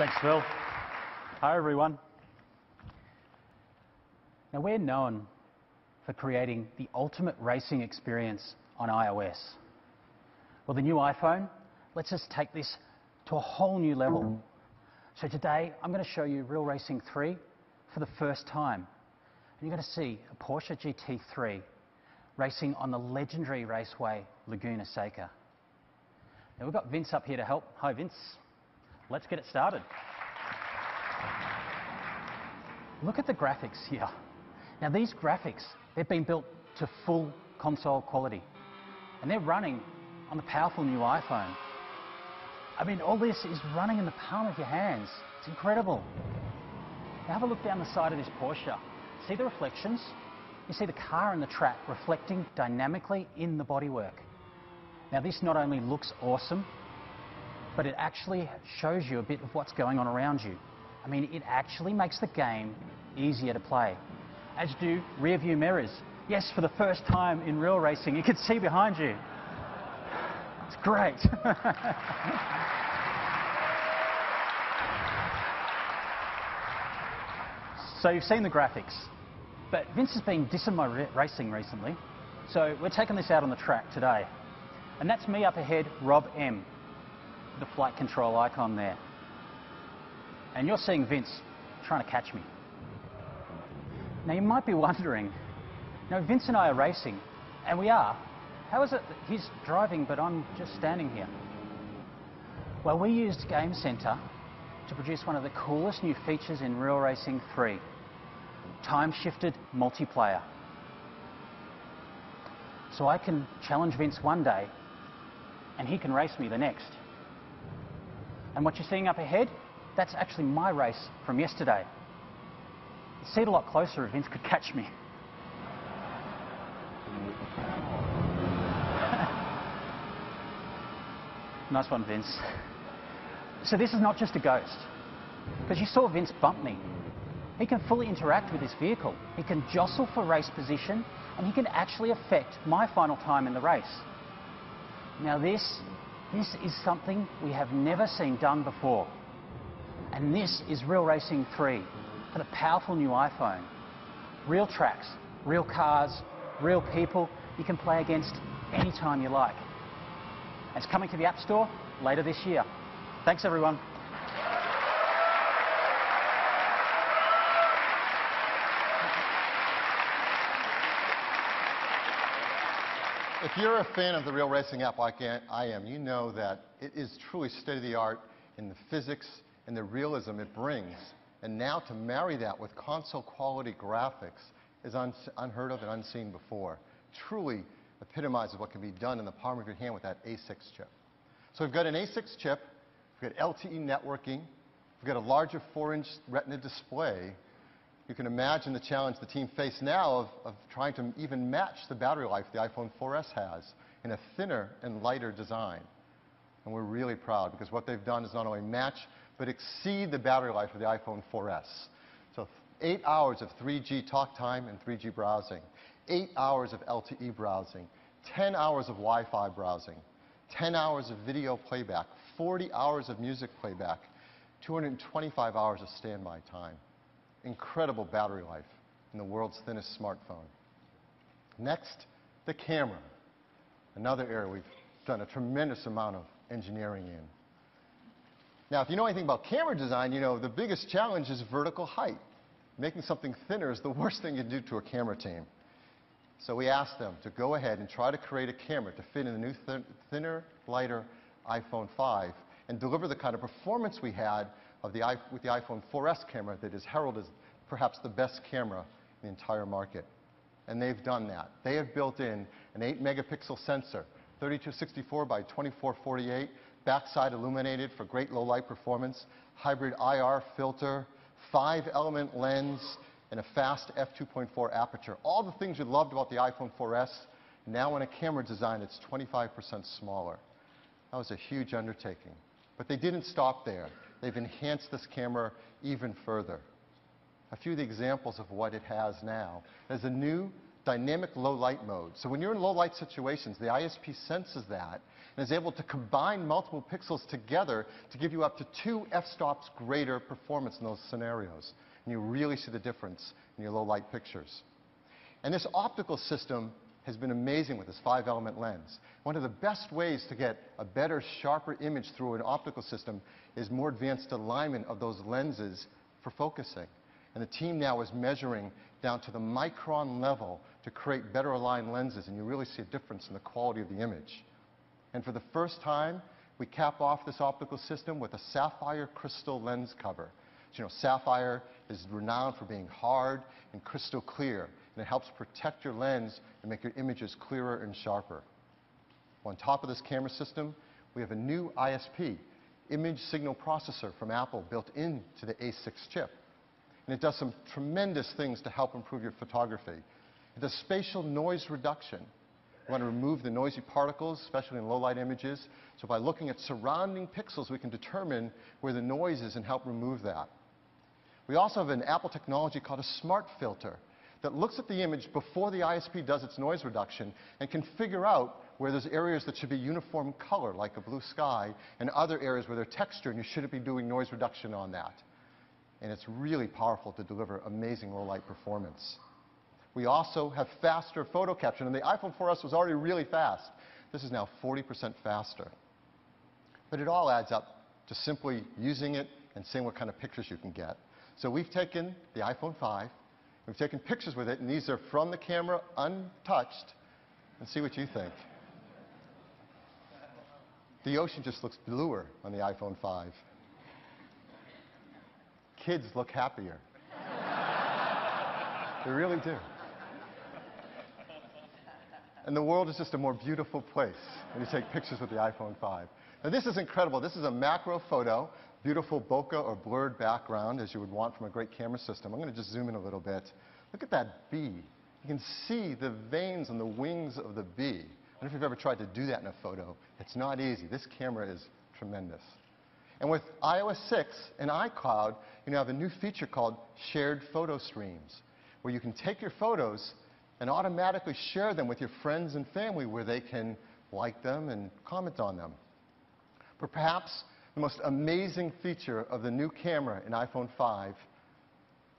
Thanks, Phil. Hi, everyone. Now, we're known for creating the ultimate racing experience on iOS. Well, the new iPhone lets us take this to a whole new level. So today, I'm going to show you Real Racing 3 for the first time. And you're going to see a Porsche GT3 racing on the legendary raceway Laguna Seca. Now, we've got Vince up here to help. Hi, Vince. Let's get it started. Look at the graphics here. Now, these graphics, they've been built to full console quality, and they're running on the powerful new iPhone. I mean, all this is running in the palm of your hands. It's incredible. Now, have a look down the side of this Porsche. See the reflections? You see the car and the track reflecting dynamically in the bodywork. Now, this not only looks awesome, but it actually shows you a bit of what's going on around you. I mean, it actually makes the game easier to play, as do rear view mirrors. Yes, for the first time in real racing, you can see behind you. It's great. So you've seen the graphics, but Vince has been dissing my racing recently, so we're taking this out on the track today. And that's me up ahead, Rob M, the flight control icon there. And you're seeing Vince trying to catch me. Now, you might be wondering, Vince and I are racing, and we are. How is it that he's driving but I'm just standing here? Well, we used Game Center to produce one of the coolest new features in Real Racing 3, time-shifted multiplayer. So I can challenge Vince one day, and he can race me the next. And what you're seeing up ahead, that's actually my race from yesterday. You'd see it a lot closer if Vince could catch me. Nice one, Vince. So this is not just a ghost, because you saw Vince bump me. He can fully interact with this vehicle. He can jostle for race position, and he can actually affect my final time in the race. Now this is something we have never seen done before. And this is Real Racing 3 for the powerful new iPhone. Real tracks, real cars, real people you can play against anytime you like. It's coming to the App Store later this year. Thanks, everyone. If you're a fan of the Real Racing app like I am, you know that it is truly state-of-the-art in the physics and the realism it brings. And now to marry that with console-quality graphics is unheard of and unseen before. Truly epitomizes what can be done in the palm of your hand with that A6 chip. So we've got an A6 chip, we've got LTE networking, we've got a larger 4-inch Retina display. You can imagine the challenge the team faced now of trying to even match the battery life the iPhone 4S has in a thinner and lighter design. And we're really proud because what they've done is not only match, but exceed the battery life of the iPhone 4S. So 8 hours of 3G talk time and 3G browsing, 8 hours of LTE browsing, 10 hours of Wi-Fi browsing, 10 hours of video playback, 40 hours of music playback, 225 hours of standby time. Incredible battery life in the world's thinnest smartphone. Next, the camera. Another area we've done a tremendous amount of engineering in. Now, if you know anything about camera design, you know the biggest challenge is vertical height. Making something thinner is the worst thing you can do to a camera team. So we asked them to go ahead and try to create a camera to fit in the new thinner, lighter iPhone 5 and deliver the kind of performance we had with the iPhone 4S camera that is heralded as perhaps the best camera in the entire market. And they've done that. They have built in an 8-megapixel sensor, 3264 by 2448, backside illuminated for great low light performance, hybrid IR filter, 5-element lens, and a fast f2.4 aperture. All the things you loved about the iPhone 4S, now in a camera design that's 25% smaller. That was a huge undertaking. But they didn't stop there. They've enhanced this camera even further. A few of the examples of what it has now. There's a new dynamic low light mode. So when you're in low light situations, the ISP senses that, and is able to combine multiple pixels together to give you up to 2 f-stops greater performance in those scenarios. And you really see the difference in your low-light pictures. And this optical system has been amazing with this 5-element lens. One of the best ways to get a better, sharper image through an optical system is more advanced alignment of those lenses for focusing. And the team now is measuring down to the micron level to create better aligned lenses, and you really see a difference in the quality of the image. And for the first time, we cap off this optical system with a sapphire crystal lens cover. So, you know, sapphire is renowned for being hard and crystal clear, and it helps protect your lens and make your images clearer and sharper. On top of this camera system, we have a new ISP, image signal processor from Apple, built into the A6 chip. And it does some tremendous things to help improve your photography. It does spatial noise reduction. We want to remove the noisy particles, especially in low-light images. So by looking at surrounding pixels, we can determine where the noise is and help remove that. We also have an Apple technology called a smart filter that looks at the image before the ISP does its noise reduction and can figure out where there's areas that should be uniform color, like a blue sky, and other areas where they're texture, and you shouldn't be doing noise reduction on that. And it's really powerful to deliver amazing low-light performance. We also have faster photo capture, and the iPhone 4S was already really fast. This is now 40% faster. But it all adds up to simply using it and seeing what kind of pictures you can get. So we've taken the iPhone 5, we've taken pictures with it, and these are from the camera, untouched, and see what you think. The ocean just looks bluer on the iPhone 5. Kids look happier. They really do. And the world is just a more beautiful place when you take pictures with the iPhone 5. Now this is incredible. This is a macro photo, beautiful bokeh or blurred background as you would want from a great camera system. I'm going to just zoom in a little bit. Look at that bee. You can see the veins on the wings of the bee. I don't know if you've ever tried to do that in a photo. It's not easy. This camera is tremendous. And with iOS 6 and iCloud, you now have a new feature called shared photo streams, where you can take your photos and automatically share them with your friends and family where they can like them and comment on them. But perhaps the most amazing feature of the new camera in iPhone 5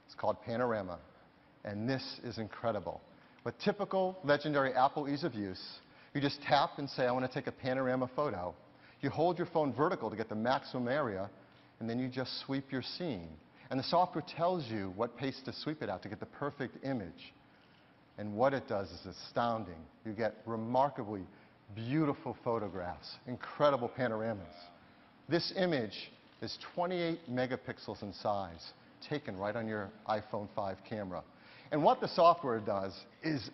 is called Panorama. And this is incredible. With typical legendary Apple ease of use, you just tap and say, I want to take a panorama photo. You hold your phone vertical to get the maximum area, and then you just sweep your scene. And the software tells you what pace to sweep it out to get the perfect image. And what it does is astounding. You get remarkably beautiful photographs, incredible panoramas. This image is 28 megapixels in size, taken right on your iPhone 5 camera. And what the software does is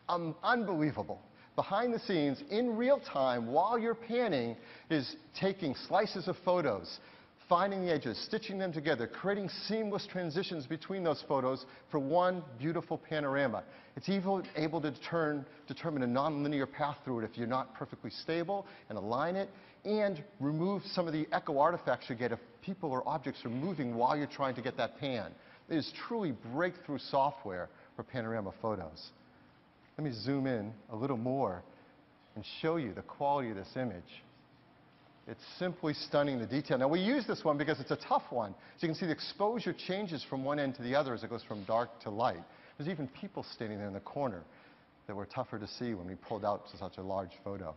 unbelievable. Behind the scenes, in real time, while you're panning, is taking slices of photos, finding the edges, stitching them together, creating seamless transitions between those photos for one beautiful panorama. It's even able to determine a nonlinear path through it if you're not perfectly stable, and align it, and remove some of the echo artifacts you get if people or objects are moving while you're trying to get that pan. It is truly breakthrough software for panorama photos. Let me zoom in a little more and show you the quality of this image. It's simply stunning, the detail. Now, we use this one because it's a tough one. So you can see the exposure changes from one end to the other as it goes from dark to light. There's even people standing there in the corner that were tougher to see when we pulled out such a large photo.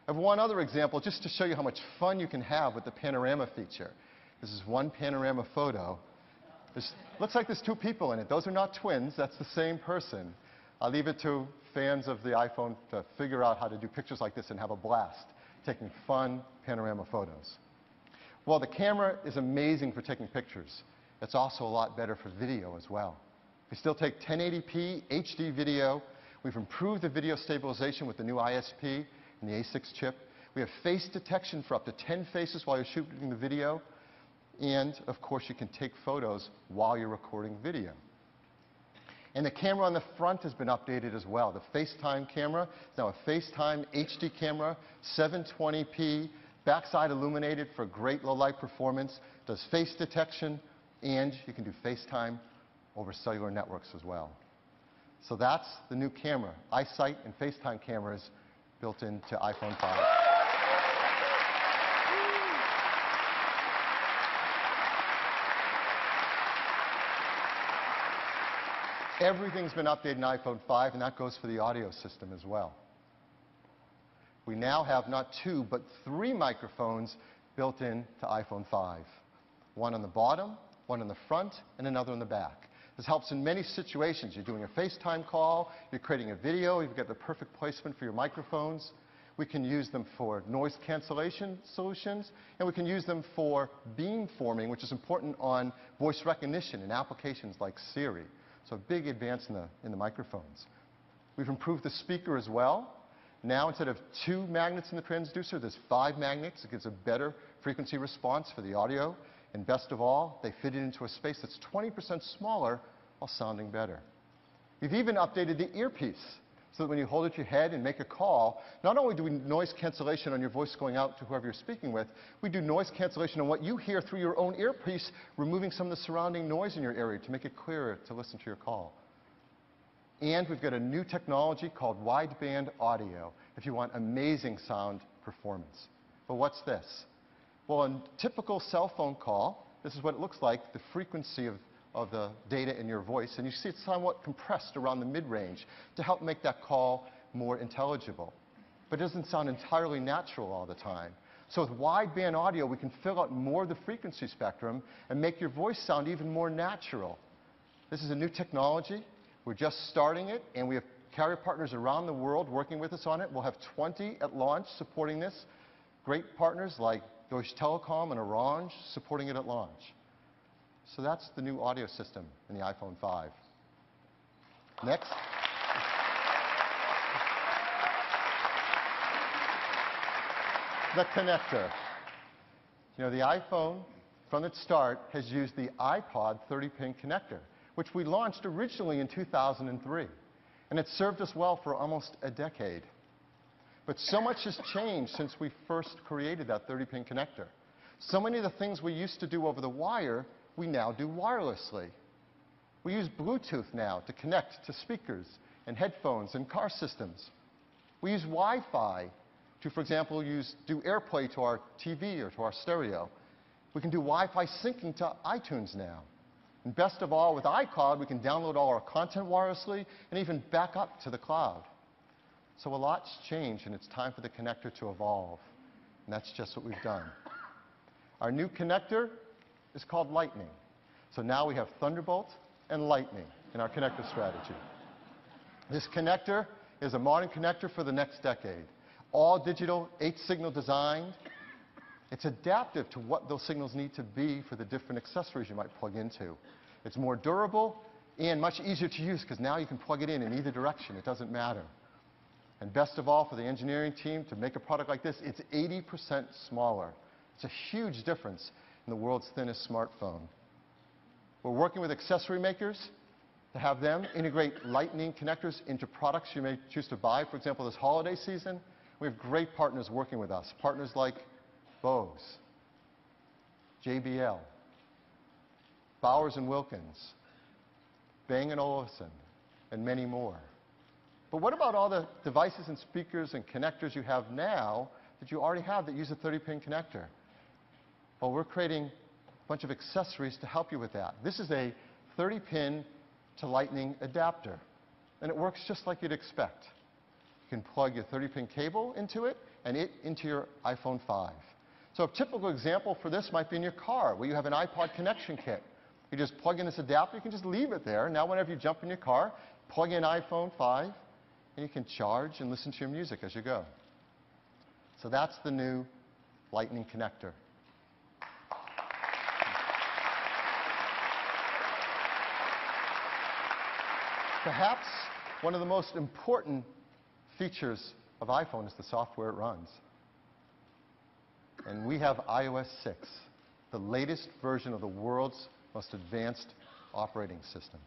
I have one other example just to show you how much fun you can have with the panorama feature. This is one panorama photo. Looks like there's two people in it. Those are not twins. That's the same person. I'll leave it to fans of the iPhone to figure out how to do pictures like this and have a blast taking fun panorama photos. Well, the camera is amazing for taking pictures. It's also a lot better for video as well. We still take 1080p HD video. We've improved the video stabilization with the new ISP and the A6 chip. We have face detection for up to 10 faces while you're shooting the video. And, of course, you can take photos while you're recording video. And the camera on the front has been updated as well. The FaceTime camera is now a FaceTime HD camera, 720p, backside illuminated for great low-light performance, does face detection, and you can do FaceTime over cellular networks as well. So that's the new camera, iSight and FaceTime cameras built into iPhone 5. Everything's been updated in iPhone 5, and that goes for the audio system as well. We now have not 2, but 3 microphones built into iPhone 5. One on the bottom, one on the front, and another on the back. This helps in many situations. You're doing a FaceTime call, you're creating a video, you've got the perfect placement for your microphones. We can use them for noise cancellation solutions, and we can use them for beamforming, which is important on voice recognition in applications like Siri. So a big advance in the microphones. We've improved the speaker as well. Now, instead of 2 magnets in the transducer, there's 5 magnets. It gives a better frequency response for the audio. And best of all, they fit it into a space that's 20% smaller while sounding better. We've even updated the earpiece so that when you hold it to your head and make a call, not only do we noise cancellation on your voice going out to whoever you're speaking with, we do noise cancellation on what you hear through your own earpiece, removing some of the surrounding noise in your area to make it clearer to listen to your call. And we've got a new technology called wideband audio if you want amazing sound performance. But what's this? Well, in a typical cell phone call, this is what it looks like, the frequency of the data in your voice, and you see it's somewhat compressed around the mid-range to help make that call more intelligible. But it doesn't sound entirely natural all the time. So with wideband audio, we can fill out more of the frequency spectrum and make your voice sound even more natural. This is a new technology. We're just starting it, and we have carrier partners around the world working with us on it. We'll have 20 at launch supporting this. Great partners like Deutsche Telekom and Orange supporting it at launch. So that's the new audio system in the iPhone 5. Next. The connector. You know, the iPhone, from its start, has used the iPod 30-pin connector, which we launched originally in 2003. And it's served us well for almost a decade. But so much has changed since we first created that 30-pin connector. So many of the things we used to do over the wire, we now do wirelessly. We use Bluetooth now to connect to speakers and headphones and car systems. We use Wi-Fi to, for example, do AirPlay to our TV or to our stereo. We can do Wi-Fi syncing to iTunes now. And best of all, with iCloud, we can download all our content wirelessly and even back up to the cloud. So a lot's changed, and it's time for the connector to evolve. And that's just what we've done. Our new connector is called Lightning. So now we have Thunderbolt and Lightning in our connector strategy. This connector is a modern connector for the next decade. All digital, 8-signal designed. It's adaptive to what those signals need to be for the different accessories you might plug into. It's more durable and much easier to use because now you can plug it in either direction. It doesn't matter. And best of all, for the engineering team to make a product like this, it's 80% smaller. It's a huge difference in the world's thinnest smartphone. We're working with accessory makers to have them integrate Lightning connectors into products you may choose to buy. For example, this holiday season, we have great partners working with us. Partners like Bose, JBL, Bowers & Wilkins, Bang & Olufsen, and many more. But what about all the devices and speakers and connectors you have now that you already have that use a 30-pin connector? Well, we're creating a bunch of accessories to help you with that. This is a 30-pin to Lightning adapter, and it works just like you'd expect. You can plug your 30-pin cable into it and it into your iPhone 5. So a typical example for this might be in your car, where you have an iPod connection kit. You just plug in this adapter, you can just leave it there. Now whenever you jump in your car, plug in iPhone 5, and you can charge and listen to your music as you go. So that's the new Lightning connector. Perhaps one of the most important features of iPhone is the software it runs. And we have iOS 6, the latest version of the world's most advanced operating system.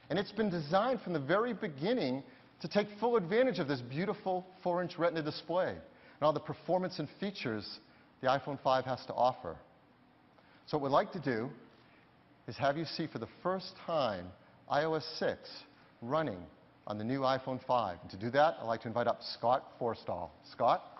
And it's been designed from the very beginning to take full advantage of this beautiful 4-inch Retina display and all the performance and features the iPhone 5 has to offer. So what we'd like to do is have you see for the first time iOS 6 running on the new iPhone 5. And to do that, I'd like to invite up Scott Forstall. Scott?